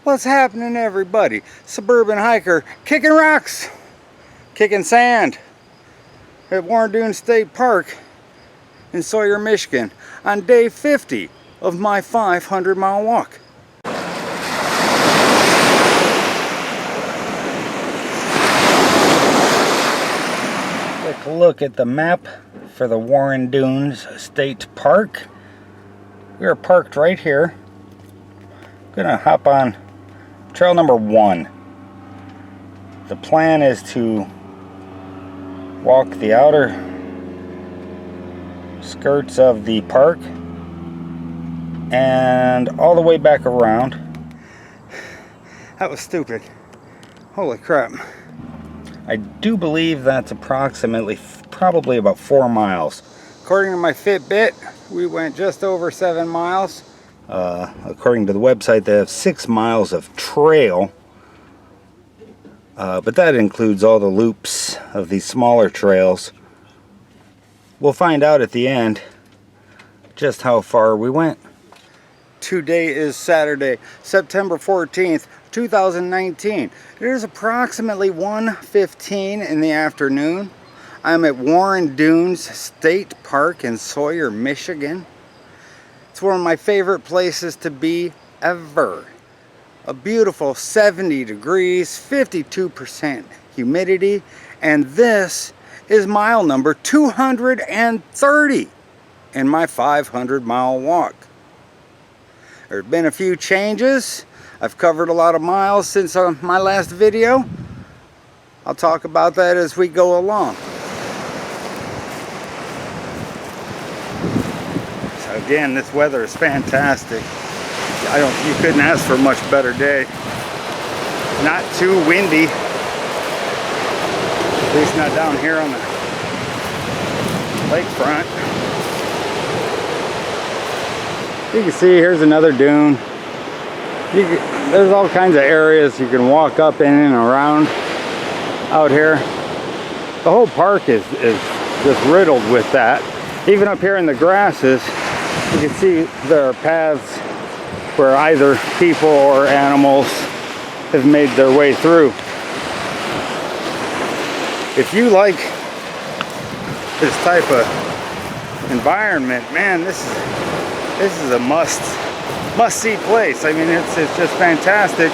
What's happening, everybody? Suburban Hiker kicking rocks, kicking sand at Warren Dunes State Park in Sawyer, Michigan on day 50 of my 500-mile walk. Take a look at the map for the Warren Dunes State Park. We are parked right here. Gonna hop on trail number 1. The plan is to walk the outer skirts of the park and all the way back around. That was stupid. Holy crap. I do believe that's approximately probably about 4 miles. According to my Fitbit, we went just over 7 miles. According to the website, they have 6 miles of trail, but that includes all the loops of these smaller trails. We'll find out at the end just how far we went. Today is Saturday, September 14th, 2019. It is approximately 1:15 in the afternoon. I'm at Warren Dunes State Park in Sawyer, Michigan. It's one of my favorite places to be ever. A beautiful 70 degrees, 52% humidity, and this is mile number 230 in my 500-mile walk. There have been a few changes. I've covered a lot of miles since my last video. I'll talk about that as we go along. Again, this weather is fantastic. You couldn't ask for a much better day. Not too windy. At least not down here on the lakefront. You can see here's another dune. There's all kinds of areas you can walk up in and around out here. The whole park is just riddled with that. Even up here in the grasses, you can see there are paths where either people or animals have made their way through. If you like this type of environment, man, this is a must-see place. I mean, it's just fantastic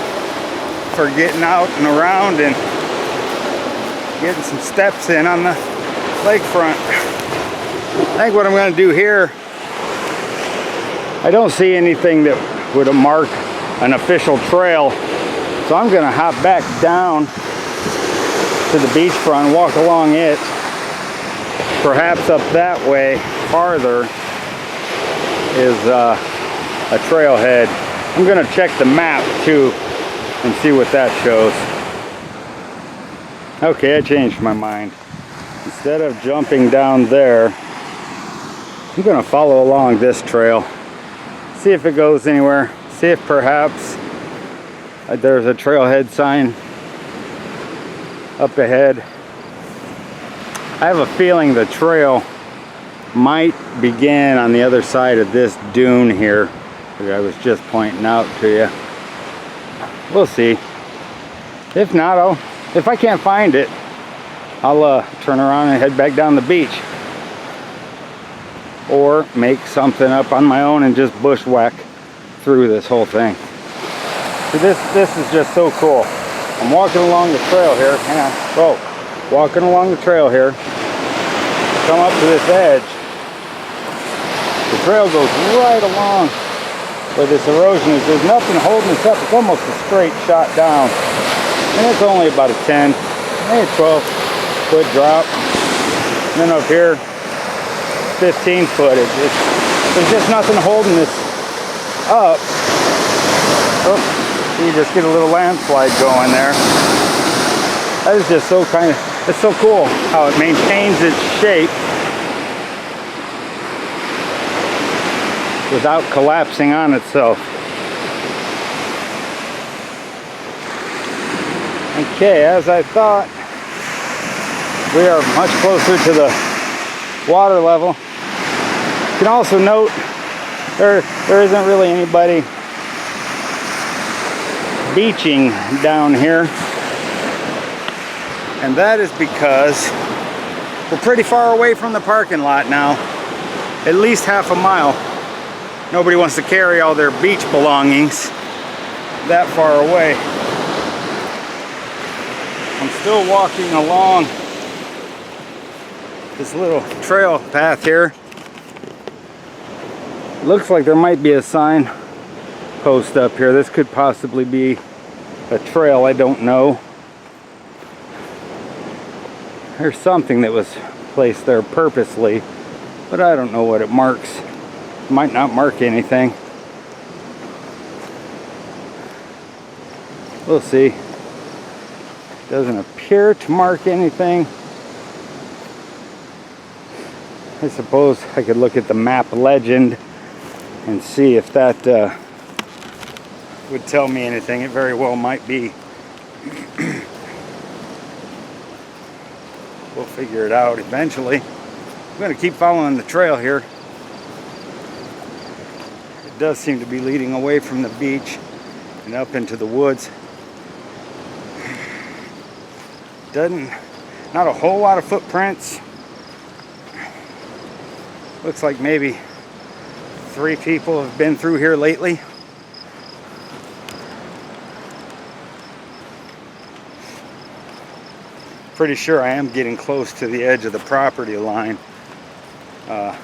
for getting out and around and getting some steps in on the lakefront. I think what I'm going to do here, I don't see anything that would mark an official trail, so I'm going to hop back down to the beachfront, walk along it, perhaps up that way farther is a trailhead. I'm going to check the map too and see what that shows. Okay, I changed my mind. Instead of jumping down there, I'm going to follow along this trail. See if it goes anywhere. See if perhaps there's a trailhead sign up ahead. I have a feeling the trail might begin on the other side of this dune here that I was just pointing out to you. We'll see. If not, if I can't find it, I'll turn around and head back down the beach. Or make something up on my own and just bushwhack through this whole thing. So this is just so cool. I'm walking along the trail here. Hang on. Whoa. Walking along the trail here. Come up to this edge. The trail goes right along where this erosion is. There's nothing holding this up. It's almost a straight shot down. And it's only about a 10, maybe 12 foot drop. And then up here, 15 foot. There's just nothing holding this up. Oh, you just get a little landslide going there. That is just so it's so cool how it maintains its shape without collapsing on itself. Okay, as I thought, we are much closer to the water level. You can also note there isn't really anybody beaching down here. And that is because we're pretty far away from the parking lot now. At least half a mile. Nobody wants to carry all their beach belongings that far away. I'm still walking along this little trail path here. Looks like there might be a sign post up here. This could possibly be a trail, I don't know. There's something that was placed there purposely, but I don't know what it marks. It might not mark anything. We'll see. Doesn't appear to mark anything. I suppose I could look at the map legend and see if that would tell me anything. It very well might be. We'll figure it out eventually. I'm going to keep following the trail here. It does seem to be leading away from the beach and up into the woods. Not a whole lot of footprints. Looks like maybe 3 people have been through here lately. Pretty sure I am getting close to the edge of the property line. I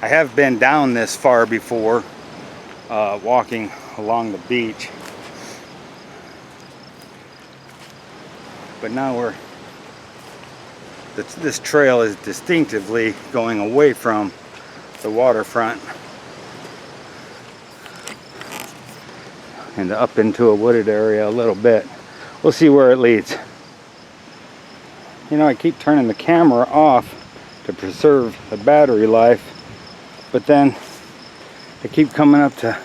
have been down this far before, walking along the beach. But now this trail is distinctively going away from the waterfront and up into a wooded area a little bit. We'll see where it leads. You know, I keep turning the camera off to preserve the battery life, but then I keep coming up to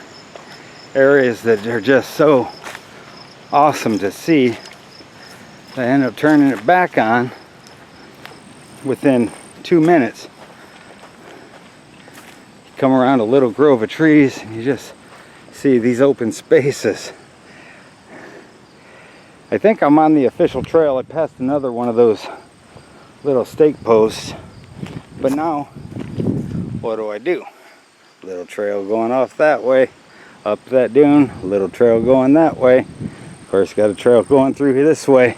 areas that are just so awesome to see. I end up turning it back on within 2 minutes. You come around a little grove of trees and you just see these open spaces. I think I'm on the official trail. I passed another one of those little stake posts, but now what do? Little trail going off that way, up that dune, little trail going that way. Of course, got a trail going through this way.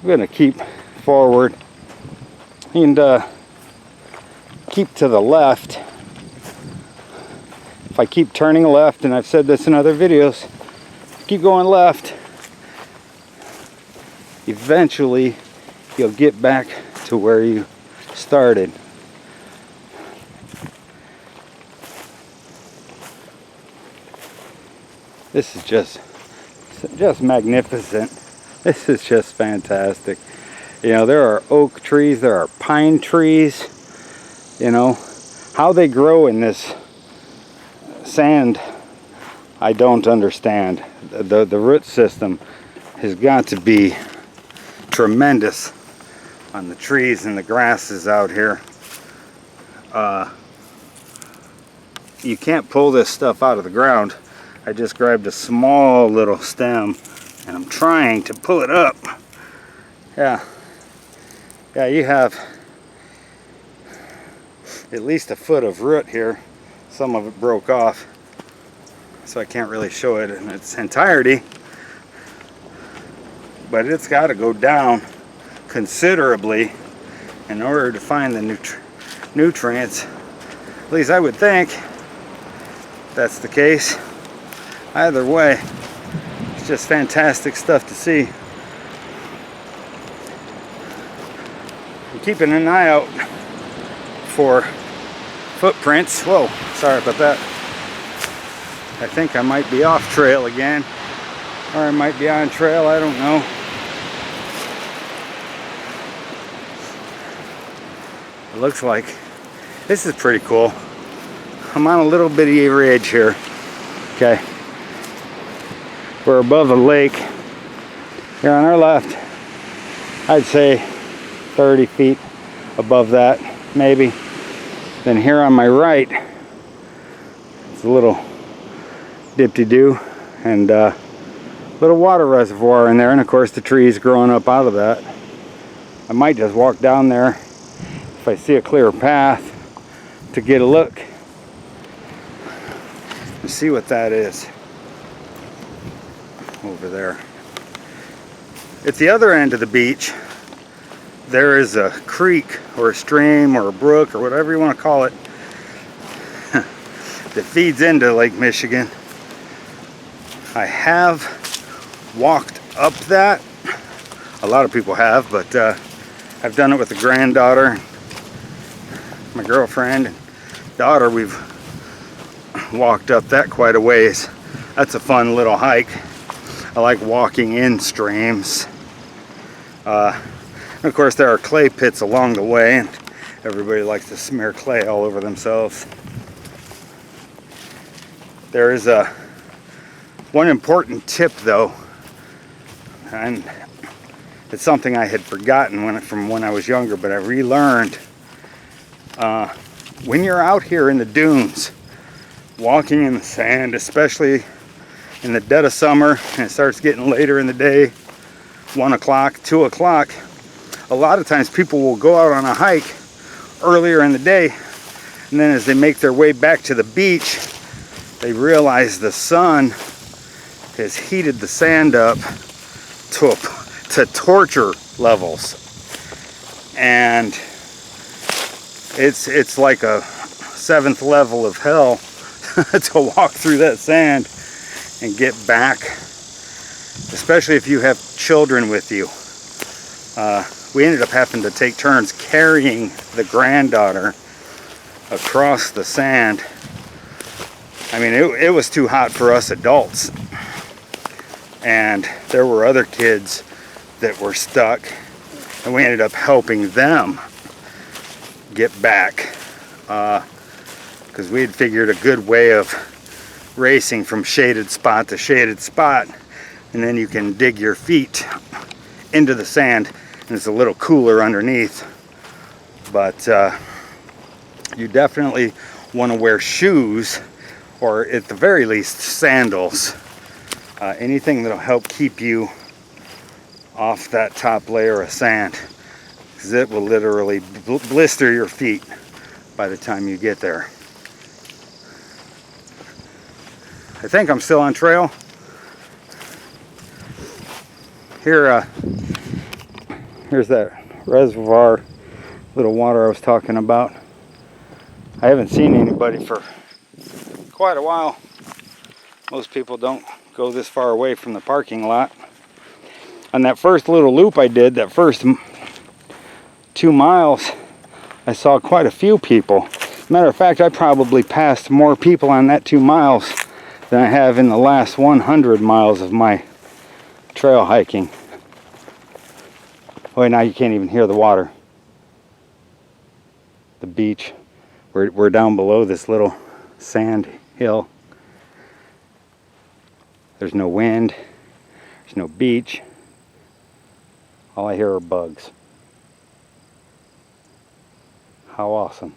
I'm gonna keep forward and keep to the left. If I keep turning left, and I've said this in other videos, keep going left, eventually you'll get back to where you started. This is just magnificent. This is just fantastic. You know, there are oak trees, there are pine trees. You know, how they grow in this sand, I don't understand. The root system has got to be tremendous on the trees and the grasses out here. You can't pull this stuff out of the ground. I just grabbed a small little stem and I'm trying to pull it up. Yeah, you have at least a foot of root here. Some of it broke off, so I can't really show it in its entirety, but it's got to go down considerably in order to find the nutrients. At least I would think that's the case. Either way, it's just fantastic stuff to see. I'm keeping an eye out for footprints. Whoa, sorry about that. I think I might be off trail again, or I might be on trail, I don't know. It looks like this is pretty cool. I'm on a little bitty ridge here. Okay, we're above a lake. Here on our left, I'd say 30 feet above that, maybe. Then here on my right, it's a little dip-de-doo. and little water reservoir in there, and of course the trees growing up out of that. I might just walk down there if I see a clear path to get a look and see what that is over there. At the other end of the beach, there is a creek or a stream or a brook or whatever you want to call it that feeds into Lake Michigan. I have walked up that. A lot of people have, but I've done it with a granddaughter, my girlfriend, and daughter. We've walked up that quite a ways. That's a fun little hike. I like walking in streams. Of course, there are clay pits along the way, and everybody likes to smear clay all over themselves. There is one important tip, though, and it's something I had forgotten from when I was younger, but I relearned. When you're out here in the dunes, walking in the sand, especially in the dead of summer, and it starts getting later in the day, 1 o'clock, 2 o'clock, a lot of times people will go out on a hike earlier in the day, and then as they make their way back to the beach, they realize the sun has heated the sand up to torture levels, and it's like a 7th level of hell to walk through that sand and get back, especially if you have children with you. We ended up having to take turns carrying the granddaughter across the sand. I mean, it was too hot for us adults, and there were other kids that were stuck, and we ended up helping them get back, because we had figured a good way of racing from shaded spot to shaded spot, and then you can dig your feet into the sand, and it's a little cooler underneath. But you definitely want to wear shoes, or at the very least sandals, anything that'll help keep you off that top layer of sand, because it will literally blister your feet by the time you get there. I think I'm still on trail. Here's that reservoir, little water I was talking about. I haven't seen anybody for quite a while. Most people don't go this far away from the parking lot. On that first little loop I did, that first 2 miles, I saw quite a few people. Matter of fact, I probably passed more people on that 2 miles than I have in the last 100 miles of my trail hiking. Boy, now you can't even hear the water. The beach. We're down below this little sand hill. There's no wind. There's no beach. All I hear are bugs. How awesome.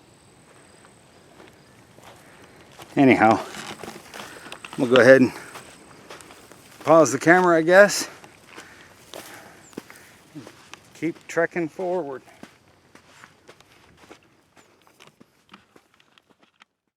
Anyhow, we'll go ahead and pause the camera, I guess. Keep trekking forward.